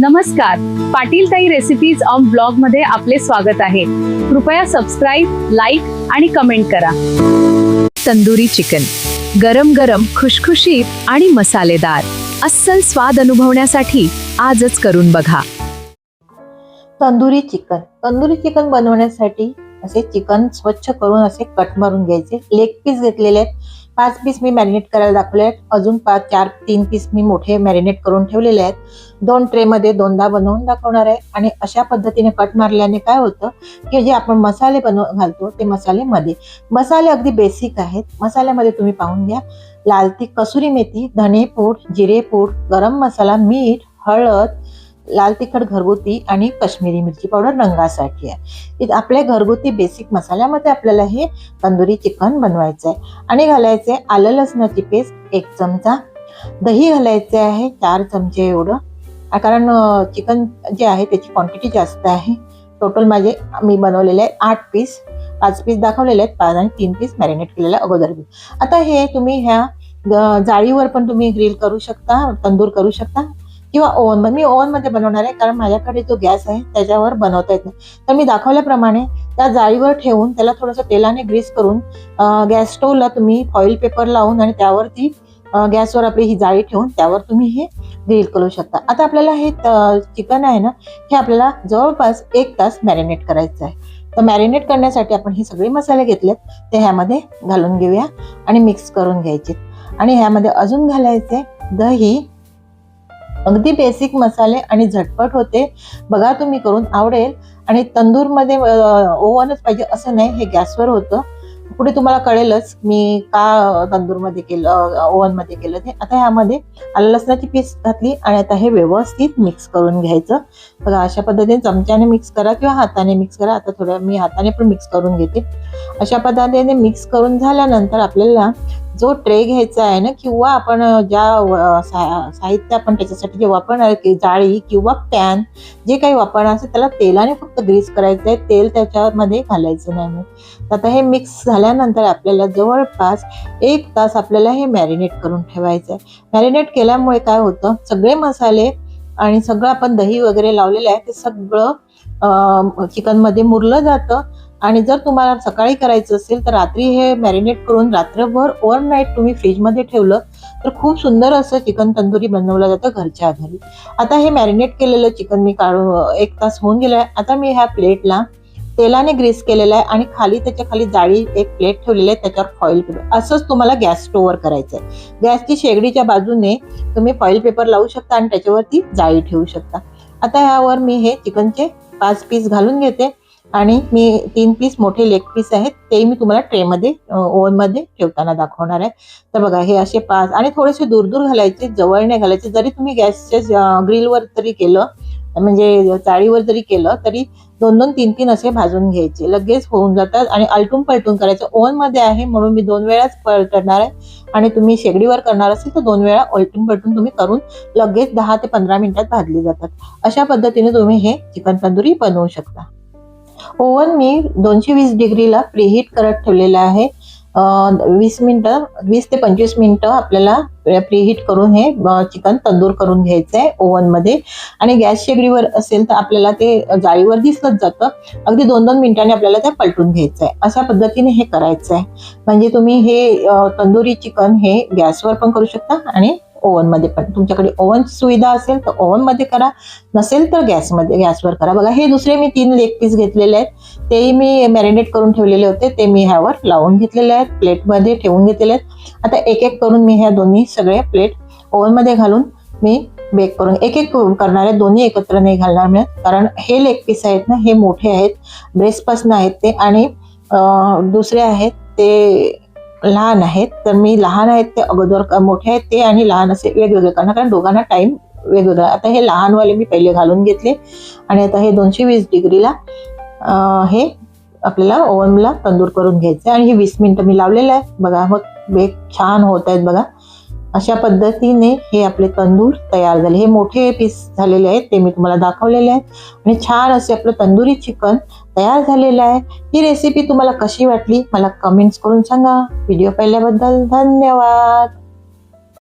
नमस्कार, पाटील ताई recipes on blog मध्ये आपले स्वागत आहे. कृपया सबस्क्राईब, लाईक आणि कमेंट करा. तंदुरी चिकन गरम गरम, खुशखुशीत आणि मसालेदार अस्सल स्वाद अनुभवण्यासाठी आजच करून बघा. तंदुरी चिकन बनवण्यासाठी असे चिकन स्वच्छ करून असे कट मारून घ्यायचे. लेग पीस घेतलेले आहेत, 5 पीस मी मॅरिनेट करायला दाखवले आहेत. अजून 3 पीस मी मोठे मॅरिनेट करून ठेवलेले आहेत. 2 ट्रे मध्ये 2दा बनवून दाखवणार आहे. आणि अशा पद्धतीने कट मारल्याने काय होतं की जे आपण मसाले घालतो ते मसाले अगदी बेसिक आहेत. मसाल्यामध्ये तुम्ही पाहून घ्या, लाल तिखट, कसुरी मेथी, धने पूड, जिरे पूड, गरम मसाला, मीठ, हळद, लाल तिखट घरगुती आणि काश्मीरी मिरची पावडर रंगासाठी आहे. आपल्या घरगुती बेसिक मसाल्यामध्ये आपल्याला हे तंदुरी चिकन बनवायचं आहे. आणि घालायचे आलं लसणाची पेस्ट 1 चमचा, दही घालायचे आहे 4 चमचे एवढं, कारण चिकन जे आहे त्याची क्वांटिटी जास्त आहे. टोटल मी बनवलेले आहे 8 पीस, 5 पीस दाखवलेले आहेत, 5 आणि 3 पीस मॅरिनेट केलेले अगोदर. आता हे तुम्ही ह्या जाळीवर पण तुम्ही ग्रिल करू शकता, तंदूर करू शकता, किंवा मी ओव्हन मध्ये बनवणार आहे, कारण माझ्याकडे जो गॅस आहे त्याच्यावर बनवता येत नाही. तर मी दाखवल्याप्रमाणे त्या जाळीवर ठेवून त्याला थोडंसं तेलाने ग्रीस करून गॅस स्टोव्हला तुम्ही फॉईल पेपर लावून आणि त्यावरती गॅसवर आपली ही जाळी ठेवून त्यावर तुम्ही हे ग्रिल करू शकता. आता आपल्याला हे चिकन आहे ना, हे आपल्याला जवळपास 1 तास मॅरिनेट करायचं आहे. तर मॅरिनेट करण्यासाठी आपण हे सगळे मसाले घेतलेत ते ह्यामध्ये घालून घेऊया आणि मिक्स करून घ्यायचे. आणि ह्यामध्ये अजून घालायचे दही, अगदी बेसिक मसाले आणि झटपट होते. बघा तुम्ही करून, आवडेल. आणि तंदूरमध्ये ओव्हनच पाहिजे असं नाही, हे गॅसवर होतं. पुढे तुम्हाला कळेलच मी का तंदूरमध्ये केलं, ओव्हनमध्ये केलं ते. आता ह्यामध्ये आलं लसणाची पेस्ट घातली आणि आता हे व्यवस्थित मिक्स करून घ्यायचं. बघा अशा पद्धतीने चमच्याने मिक्स करा किंवा हाताने मिक्स करा. आता थोडं मी हाताने पण मिक्स करून घेते. अशा पद्धतीने मिक्स करून झाल्यानंतर आपल्याला जो ट्रे घ्यायचा आहे ना, किंवा आपण ज्या साहित्य आपण त्याच्यासाठी जे वापरणार आहे, जाळी किंवा पॅन जे काही वापरणार असेल त्याला तेलाने फक्त ग्रीस करायचं आहे, तेल त्याच्यामध्ये घालायचं नाही. आता हे मिक्स झाल्यानंतर आपल्याला जवळपास 1 तास आपल्याला हे मॅरिनेट करून ठेवायचं आहे. मॅरिनेट केल्यामुळे काय होतं, सगळे मसाले आणि सगळं आपण दही वगैरे लावलेलं आहे ते सगळं चिकनमध्ये मुरलं जातं. आणि जर तुम्हाला सकाळी करायचं असेल तर रात्री हे मॅरिनेट करून रात्रभर ओव्हरनाईट तुम्ही फ्रीजमध्ये ठेवलं तर खूप सुंदर असं चिकन तंदुरी बनवलं जातं घरच्या घरी. आता हे मॅरिनेट केलेलं चिकन मी काढून 1 तास होऊन गेलं आहे. आता मी ह्या प्लेटला तेलाने ग्रीस केलेलं आहे आणि त्याच्या खाली जाळी एक प्लेट ठेवलेली आहे, त्याच्यावर फॉईल पेपर. असंच तुम्हाला गॅस स्टोव्हर करायचं आहे. गॅसची शेगडीच्या बाजूने तुम्ही फॉईल पेपर लावू शकता आणि त्याच्यावरती जाळी ठेवू शकता. आता ह्यावर मी हे चिकनचे 5 पीस घालून घेते आणि मी 3 पीस मोठे लेग पीस आहेत ते मी तुम्हाला ट्रेमध्ये ओव्हनमध्ये ठेवताना दाखवणार आहे. तर बघा हे असे 5 आणि थोडेसे दूर दूर घालायचे, जवळ नाही घालायचे. जरी तुम्ही गॅसच्या ग्रिलवर तरी केलं, म्हणजे जाळीवर जरी केलं तरी 2-2, 3-3 असे भाजून घ्यायचे, लगेच होऊन जातात. आणि आलटून पलटून करायचं. ओव्हनमध्ये आहे म्हणून मी 2 वेळाच पलटणार आहे, आणि तुम्ही शेगडीवर करणार असेल तर 2 वेळा आलटून पलटून तुम्ही करून लगेच 10 ते 15 मिनिटात भाजली जातात. अशा पद्धतीने तुम्ही हे चिकन तंदुरी बनवू शकता. ओव्हन मी 220 डिग्रीला प्रीहीट करत ठेवलेला आहे. 20 ते 25 मिनिटं आपल्याला प्रीहीट करून हे चिकन तंदूर करून घ्यायचं आहे ओव्हनमध्ये. आणि गॅस शेगडीवर असेल तर आपल्याला ते जाळीवर दिसलंच जातं. अगदी 2-2 मिनिटांनी आपल्याला ते पलटून घ्यायचं आहे. अशा पद्धतीने हे करायचं आहे. म्हणजे तुम्ही हे तंदुरी चिकन हे गॅसवर पण करू शकता आणि ओव्हनमध्ये पण. तुमच्याकडे ओव्हनची सुविधा असेल तर ओव्हनमध्ये करा, नसेल तर गॅसवर करा. बघा हे दुसरे मी 3 लेग पीस घेतलेले आहेत, तेही मी मॅरिनेट करून ठेवलेले होते, ते मी ह्यावर लावून घेतलेले आहेत, प्लेटमध्ये ठेवून घेतलेले आहेत. आता एक करून मी ह्या दोन्ही सगळे प्लेट ओव्हनमध्ये घालून मी बेक करून एक करणार आहे. दोन्ही एकत्र नाही घालणार मी, कारण हे लेग पीस आहेत ना, हे मोठे आहेत, ब्रेस्टपासून आहेत ते, आणि दुसरे आहेत ते लहान आहेत. तर मी लहान आहेत ते अगोदर, मोठे आहेत ते आणि लहान असे वेगवेगळे करणार, कारण दोघांना टाइम वेगवेगळा. आता हे लहानवाले मी पहिले घालून घेतले आणि आता हे 220 डिग्रीला हे आपल्याला ओव्हनला तंदूर करून घ्यायचं. आणि हे 20 मिनिटं मी लावलेलं आहे. बघा मग बेक छान होत आहेत. बघा अशा पद्धतीने हे आपले तंदूर तयार झाले. हे मोठे पीस झालेले आहेत ते मी तुम्हाला दाखवलेले आहेत. आणि छान असे आपलं तंदुरी चिकन तयार झालेलं आहे. ही रेसिपी तुम्हाला कशी वाटली मला कमेंट्स करून सांगा. व्हिडिओ पाहिल्याबद्दल धन्यवाद.